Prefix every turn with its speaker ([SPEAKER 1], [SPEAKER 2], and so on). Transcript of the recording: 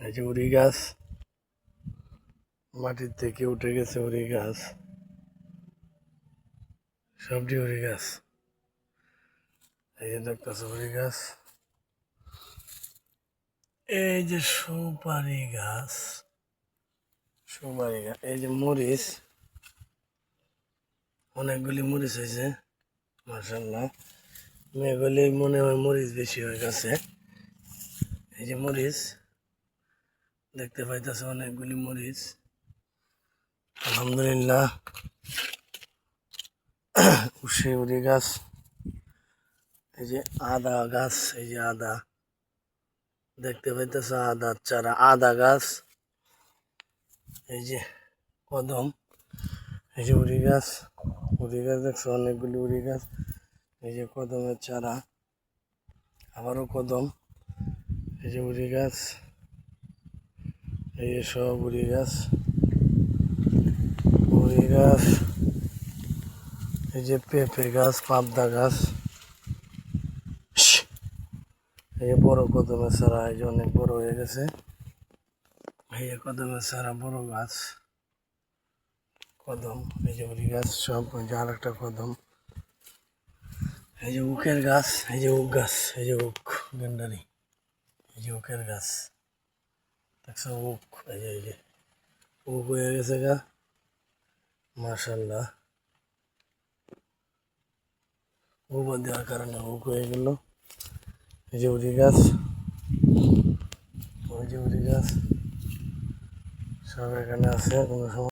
[SPEAKER 1] এই যে উড়ি গাছ, মাটির থেকে উঠে গেছে উড়ি গাছ, সবটি উড়ি গাছ। এই যে দেখতেছে উড়ি গাছ। এই যে সুপারি গাছ, সুপারি গাছ। এই যে মরিচ, অনেকগুলি মরিচ হয়েছে মাশাআল্লাহ। মেয়েগুলি মনে হয় মরিচ বেশি হয়ে গেছে। এই যে মরিচ দেখতে পাইতেছে, অনেকগুলি মরিচ আলহামদুলিল্লাহ। উশে উড়ি গাছ। এই যে আদা গাছ, এই যে আদা দেখতে পাইতেছে, আদার চারা, আদা গাছ। এই যে কদম, এই যে উড়ি গাছ, উড়ি গাছ দেখছো অনেকগুলি উড়ি গাছ। এই যে কদমের চারা, আবারও কদম। এই যে উড়ি গাছ, এই যে সব উড়ি গাছ, উড়ি গাছ। এই যে পেঁপে গাছ, পাবদা গাছ। এই যে বড় কদমের চারা, এই যে অনেক বড় হয়ে গেছে। এই যে কদমের চারা, বড় গাছ কদম। এই যে উড়ি গাছ সব। ওই যে আর একটা কদম। এই যে উখের গাছ, এই যে উখ গাছ, এই যে উখ গেন্ডারি, এই যে উখের গাছ দেখছো উখ। এই যে উখ হয়ে গেছে গা মাশাআল্লাহ। গোবর দেওয়ার কারণে উখ হয়ে গেল। এই যে উড়ি গাছ, ওই যে উড়ি গাছ সব এখানে আছে। কোনো সময়